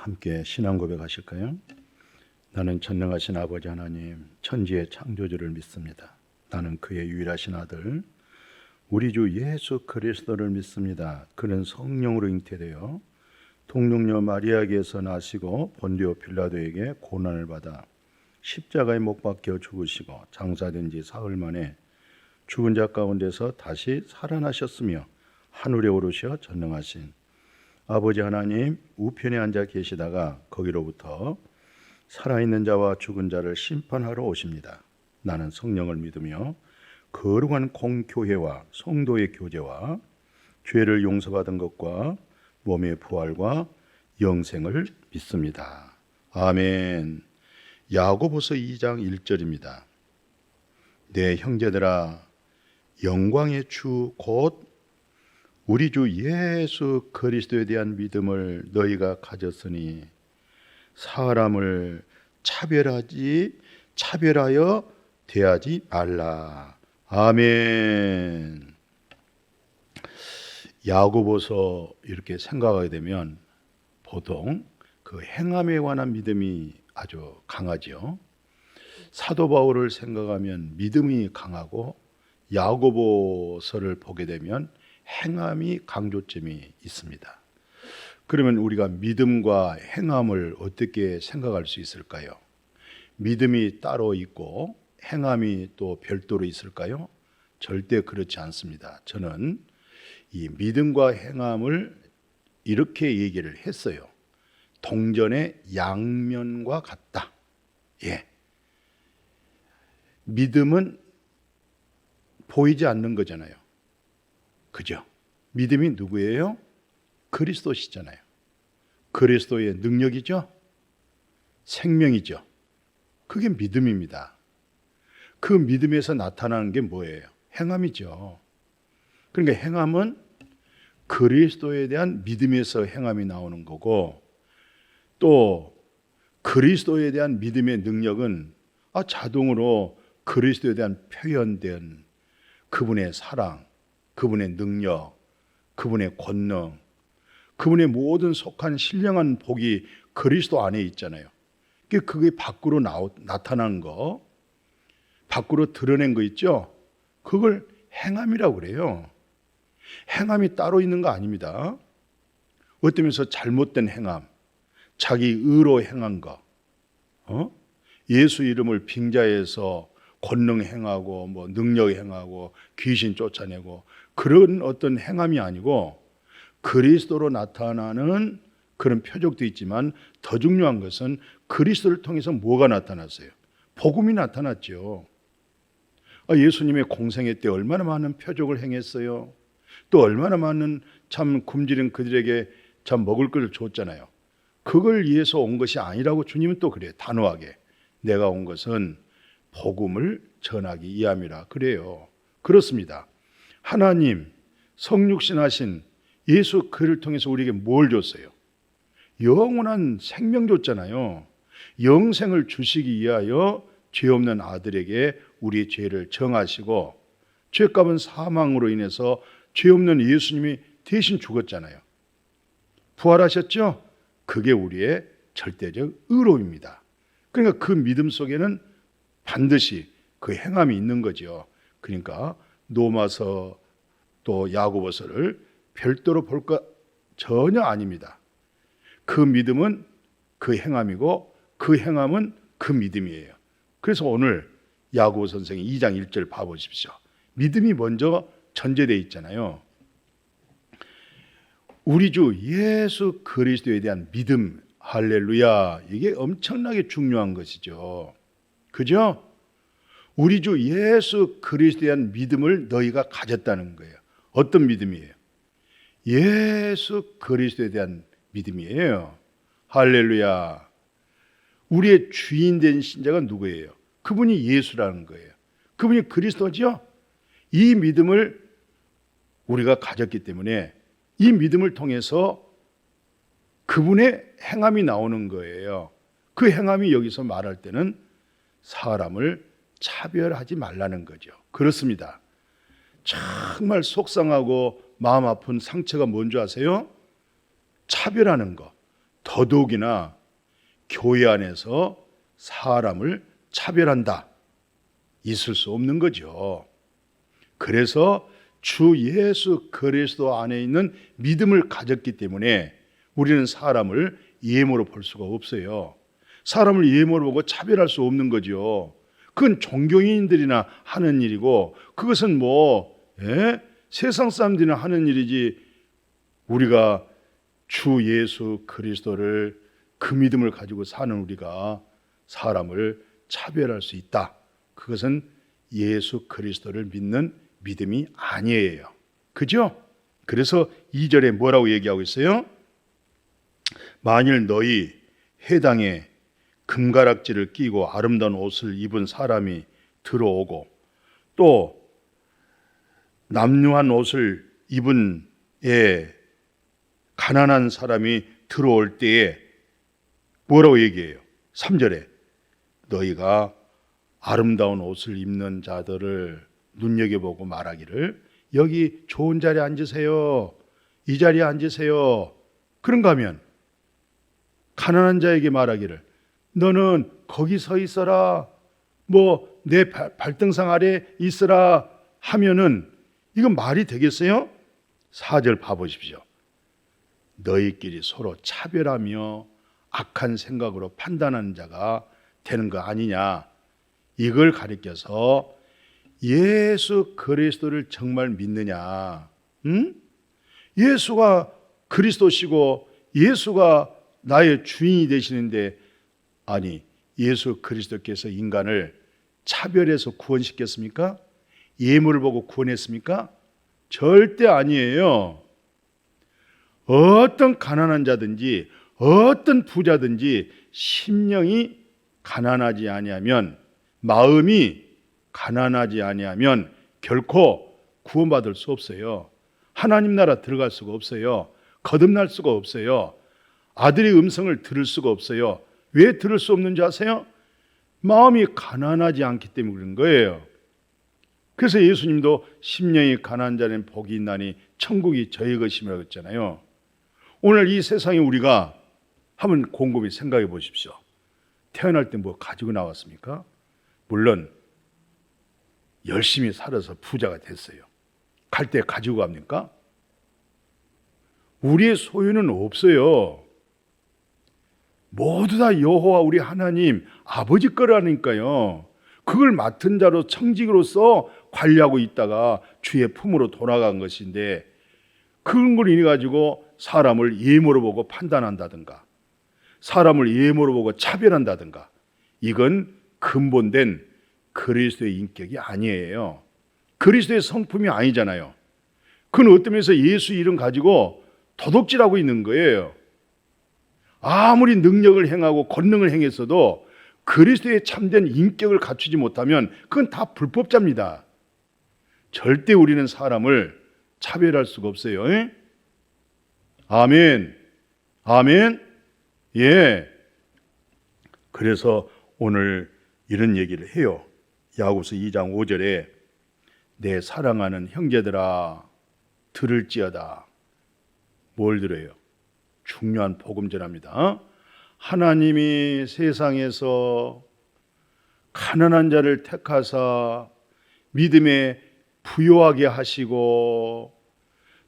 함께 신앙 고백하실까요? 나는 전능하신 아버지 하나님, 천지의 창조주를 믿습니다. 나는 그의 유일하신 아들, 우리 주 예수 그리스도를 믿습니다. 그는 성령으로 잉태되어 동정녀 마리아에게서 나시고 본디오 빌라도에게 고난을 받아 십자가에 못 박혀 죽으시고 장사된 지 사흘 만에 죽은 자 가운데서 다시 살아나셨으며 하늘에 오르셔 전능하신 아버지 하나님 우편에 앉아 계시다가 거기로부터 살아있는 자와 죽은 자를 심판하러 오십니다. 나는 성령을 믿으며 거룩한 공교회와 성도의 교제와 죄를 용서받은 것과 몸의 부활과 영생을 믿습니다. 아멘. 야고보서 2장 1절입니다. 내 형제들아, 영광의 주 곧 우리 주 예수 그리스도에 대한 믿음을 너희가 가졌으니 사람을 차별하여 대하지 말라. 아멘. 야고보서 이렇게 생각하게 되면 보통 그 행함에 관한 믿음이 아주 강하죠. 사도 바울을 생각하면 믿음이 강하고 야고보서를 보게 되면 행함이 강조점이 있습니다. 그러면 우리가 믿음과 행함을 어떻게 생각할 수 있을까요? 믿음이 따로 있고 행함이 또 별도로 있을까요? 절대 그렇지 않습니다. 저는 이 믿음과 행함을 이렇게 얘기를 했어요. 동전의 양면과 같다. 예. 믿음은 보이지 않는 거잖아요. 그죠? 믿음이 누구예요? 그리스도시잖아요. 그리스도의 능력이죠? 생명이죠. 그게 믿음입니다. 그 믿음에서 나타나는 게 뭐예요? 행함이죠. 그러니까 행함은 그리스도에 대한 믿음에서 행함이 나오는 거고, 또 그리스도에 대한 믿음의 능력은 자동으로 그리스도에 대한 표현된 그분의 사랑, 그분의 능력, 그분의 권능, 그분의 모든 속한 신령한 복이 그리스도 안에 있잖아요. 그게 밖으로 나타난 거, 밖으로 드러낸 거 있죠? 그걸 행함이라고 그래요. 행함이 따로 있는 거 아닙니다. 어떤 면에서 잘못된 행함, 자기 의로 행한 거, 예수 이름을 빙자해서 권능 행하고 능력 행하고 귀신 쫓아내고 그런 어떤 행함이 아니고 그리스도로 나타나는 그런 표적도 있지만 더 중요한 것은 그리스도를 통해서 뭐가 나타났어요? 복음이 나타났죠. 예수님의 공생애 때 얼마나 많은 표적을 행했어요. 또 얼마나 많은 참 굶주린 그들에게 참 먹을 것을 줬잖아요. 그걸 위해서 온 것이 아니라고 주님은 또 그래요. 단호하게 내가 온 것은 복음을 전하기 위함이라 그래요. 그렇습니다. 하나님 성육신 하신 예수 그를 통해서 우리에게 뭘 줬어요? 영원한 생명 줬잖아요. 영생을 주시기 위하여 죄 없는 아들에게 우리의 죄를 정하시고 죄값은 사망으로 인해서 죄 없는 예수님이 대신 죽었잖아요. 부활하셨죠? 그게 우리의 절대적 의로움입니다. 그러니까 그 믿음 속에는 반드시 그 행함이 있는 거죠. 그러니까 로마서 또 야고보서를 별도로 볼 것 전혀 아닙니다. 그 믿음은 그 행함이고 그 행함은 그 믿음이에요. 그래서 오늘 야고보 선생이 2장 1절 봐보십시오. 믿음이 먼저 전제되어 있잖아요. 우리 주 예수 그리스도에 대한 믿음, 할렐루야, 이게 엄청나게 중요한 것이죠. 그죠? 우리 주 예수 그리스도에 대한 믿음을 너희가 가졌다는 거예요. 어떤 믿음이에요? 예수 그리스도에 대한 믿음이에요. 할렐루야. 우리의 주인 된 신자가 누구예요? 그분이 예수라는 거예요. 그분이 그리스도죠? 이 믿음을 우리가 가졌기 때문에 이 믿음을 통해서 그분의 행함이 나오는 거예요. 그 행함이 여기서 말할 때는 사람을 차별하지 말라는 거죠. 그렇습니다. 정말 속상하고 마음 아픈 상처가 뭔지 아세요? 차별하는 거. 더더욱이나 교회 안에서 사람을 차별한다. 있을 수 없는 거죠. 그래서 주 예수 그리스도 안에 있는 믿음을 가졌기 때문에 우리는 사람을 예모로 볼 수가 없어요. 사람을 예모로 보고 차별할 수 없는 거죠. 그건 종교인들이나 하는 일이고 그것은 세상 사람들이나 하는 일이지 우리가 주 예수 그리스도를 그 믿음을 가지고 사는 우리가 사람을 차별할 수 있다. 그것은 예수 그리스도를 믿는 믿음이 아니에요. 그죠? 그래서 2절에 뭐라고 얘기하고 있어요? 만일 너희 회당에 금가락지를 끼고 아름다운 옷을 입은 사람이 들어오고 또 남루한 옷을 입은 가난한 사람이 들어올 때에 뭐라고 얘기해요? 3절에 너희가 아름다운 옷을 입는 자들을 눈여겨보고 말하기를 여기 좋은 자리에 앉으세요. 이 자리에 앉으세요. 그런가 하면 가난한 자에게 말하기를 너는 거기 서 있어라. 내 발등상 아래 있으라 하면은 이건 말이 되겠어요? 4절 봐보십시오. 너희끼리 서로 차별하며 악한 생각으로 판단하는 자가 되는 거 아니냐. 이걸 가리켜서 예수 그리스도를 정말 믿느냐? 예수가 그리스도시고 예수가 나의 주인이 되시는데 아니 예수 그리스도께서 인간을 차별해서 구원시켰습니까? 예물을 보고 구원했습니까? 절대 아니에요. 어떤 가난한 자든지 어떤 부자든지 심령이 가난하지 아니하면 마음이 가난하지 아니하면 결코 구원받을 수 없어요. 하나님 나라 들어갈 수가 없어요. 거듭날 수가 없어요. 아들의 음성을 들을 수가 없어요. 왜 들을 수 없는지 아세요? 마음이 가난하지 않기 때문에 그런 거예요. 그래서 예수님도 심령이 가난한 자는 복이 있나니 천국이 저희 것이라고 했잖아요. 오늘 이 세상에 우리가 한번 곰곰이 생각해 보십시오. 태어날 때 뭐 가지고 나왔습니까? 물론 열심히 살아서 부자가 됐어요. 갈 때 가지고 갑니까? 우리의 소유는 없어요. 모두 다 여호와 우리 하나님 아버지 거라니까요. 그걸 맡은 자로 청직으로서 관리하고 있다가 주의 품으로 돌아간 것인데 그런 걸 인해 가지고 사람을 예모로 보고 판단한다든가 사람을 예모로 보고 차별한다든가 이건 근본된 그리스도의 인격이 아니에요. 그리스도의 성품이 아니잖아요. 그건 어떤 면에서 예수 이름 가지고 도둑질하고 있는 거예요. 아무리 능력을 행하고 권능을 행했어도 그리스도의 참된 인격을 갖추지 못하면 그건 다 불법자입니다. 절대 우리는 사람을 차별할 수가 없어요. 아멘. 아멘. 예. 그래서 오늘 이런 얘기를 해요. 야고보서 2장 5절에 내 사랑하는 형제들아 들을지어다. 뭘 들어요? 중요한 복음 전합니다. 하나님이 세상에서 가난한 자를 택하사 믿음에 부요하게 하시고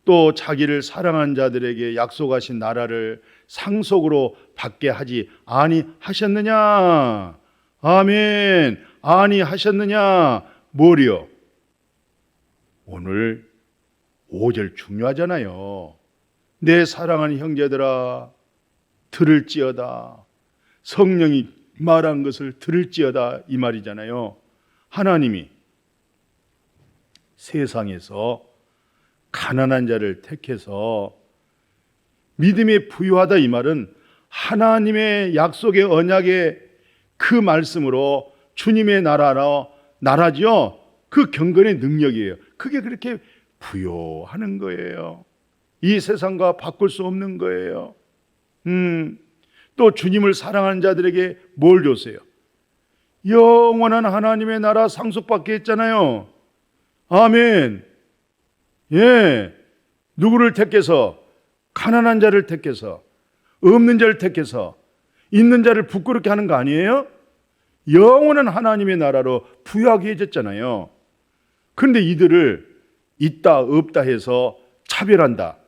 또 자기를 사랑한 자들에게 약속하신 나라를 상속으로 받게 하지 아니하셨느냐? 아멘. 아니하셨느냐? 뭐요? 오늘 5절 중요하잖아요. 내 사랑하는 형제들아 들을지어다. 성령이 말한 것을 들을지어다 이 말이잖아요. 하나님이 세상에서 가난한 자를 택해서 믿음에 부유하다 이 말은 하나님의 약속의 언약의 그 말씀으로 주님의 나라죠. 그 경건의 능력이에요. 그게 그렇게 부요하는 거예요. 이 세상과 바꿀 수 없는 거예요. 또 주님을 사랑하는 자들에게 뭘 줬어요? 영원한 하나님의 나라 상속받게 했잖아요. 아멘. 예. 누구를 택해서? 가난한 자를 택해서. 없는 자를 택해서 있는 자를 부끄럽게 하는 거 아니에요? 영원한 하나님의 나라로 부유하게 해줬잖아요. 그런데 이들을 있다 없다 해서 차별한다.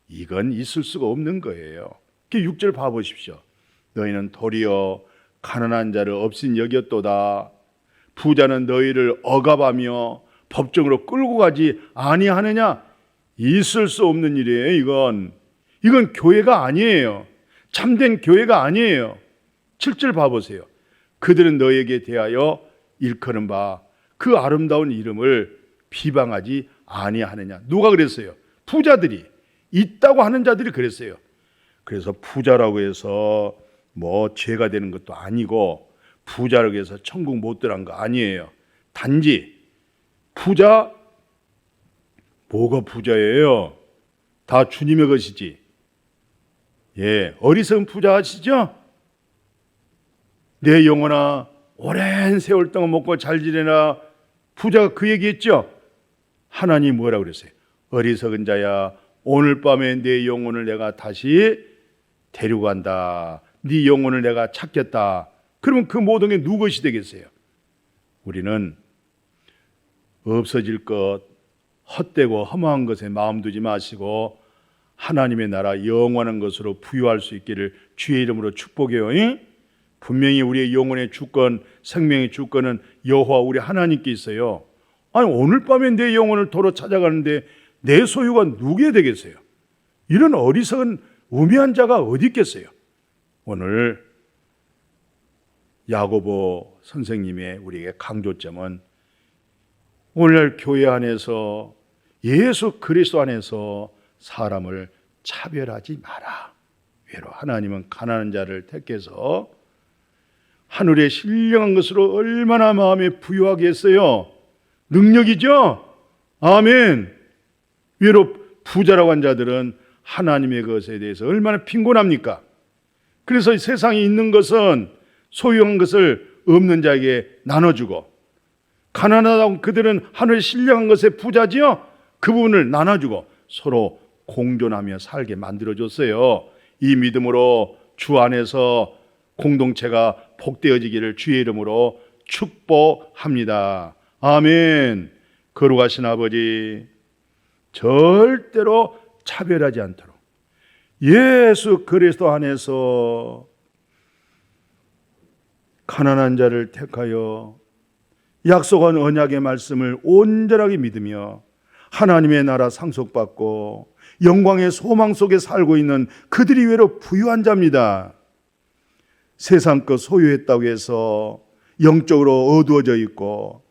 이건 있을 수가 없는 거예요. 6절 봐보십시오. 너희는 도리어 가난한 자를 없인 여겼도다. 부자는 너희를 억압하며 법정으로 끌고 가지 아니하느냐. 있을 수 없는 일이에요. 이건 교회가 아니에요. 참된 교회가 아니에요. 7절 봐보세요. 그들은 너에게 대하여 일컫는 바 그 아름다운 이름을 비방하지 아니하느냐. 누가 그랬어요? 부자들이, 있다고 하는 자들이 그랬어요. 그래서 부자라고 해서 뭐 죄가 되는 것도 아니고 부자라고 해서 천국 못 들어간 거 아니에요. 단지 부자, 뭐가 부자예요? 다 주님의 것이지. 어리석은 부자 아시죠? 내 영혼아 오랜 세월 동안 먹고 잘 지내라. 부자가 그 얘기했죠. 하나님 뭐라고 그랬어요? 어리석은 자야, 오늘 밤에 내 영혼을 내가 다시 데리고 간다. 네 영혼을 내가 찾겠다. 그러면 그 모든 게 누구 것이 되겠어요? 우리는 없어질 것, 헛되고 허무한 것에 마음 두지 마시고 하나님의 나라 영원한 것으로 부유할 수 있기를 주의 이름으로 축복해요. 분명히 우리의 영혼의 주권, 생명의 주권은 여호와 우리 하나님께 있어요. 아니 오늘 밤에 내 영혼을 도로 찾아가는데 내 소유가 누구에 되겠어요? 이런 어리석은 우매한 자가 어디 있겠어요? 오늘 야고보 선생님의 우리에게 강조점은 오늘날 교회 안에서 예수 그리스도 안에서 사람을 차별하지 마라. 왜로? 하나님은 가난한 자를 택해서 하늘에 신령한 것으로 얼마나 마음에 부유하게 했어요. 능력이죠? 아멘. 왜로? 부자라고 한 자들은 하나님의 것에 대해서 얼마나 빈곤합니까? 그래서 세상에 있는 것은 소유한 것을 없는 자에게 나눠주고, 가난하다고 그들은 하늘에 신령한 것에 부자지요? 그 부분을 나눠주고 서로 공존하며 살게 만들어줬어요. 이 믿음으로 주 안에서 공동체가 복되어지기를 주의 이름으로 축복합니다. 아멘. 거룩하신 아버지, 절대로 차별하지 않도록 예수 그리스도 안에서 가난한 자를 택하여 약속한 언약의 말씀을 온전하게 믿으며 하나님의 나라 상속받고 영광의 소망 속에 살고 있는 그들이 외로 부유한 자입니다. 세상 것 소유했다고 해서 영적으로 어두워져 있고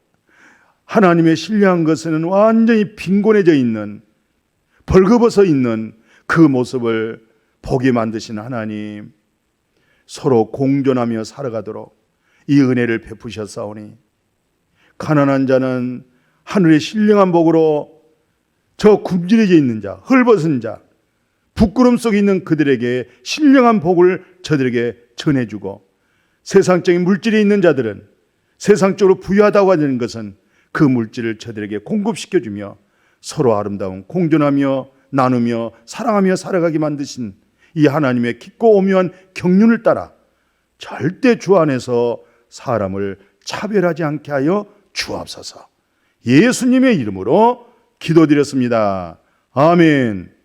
하나님의 신뢰한 것에는 완전히 빈곤해져 있는, 벌거벗어 있는 그 모습을 보게 만드신 하나님, 서로 공존하며 살아가도록 이 은혜를 베푸셨사오니 가난한 자는 하늘의 신령한 복으로 저 굶주려져 있는 자, 헐벗은 자, 부끄럼 속에 있는 그들에게 신령한 복을 저들에게 전해주고, 세상적인 물질이 있는 자들은 세상적으로 부유하다고 하는 것은 그 물질을 저들에게 공급시켜주며 서로 아름다운 공존하며 나누며 사랑하며 살아가게 만드신 이 하나님의 깊고 오묘한 경륜을 따라 절대 주 안에서 사람을 차별하지 않게 하여 주옵소서. 예수님의 이름으로 기도드렸습니다. 아멘.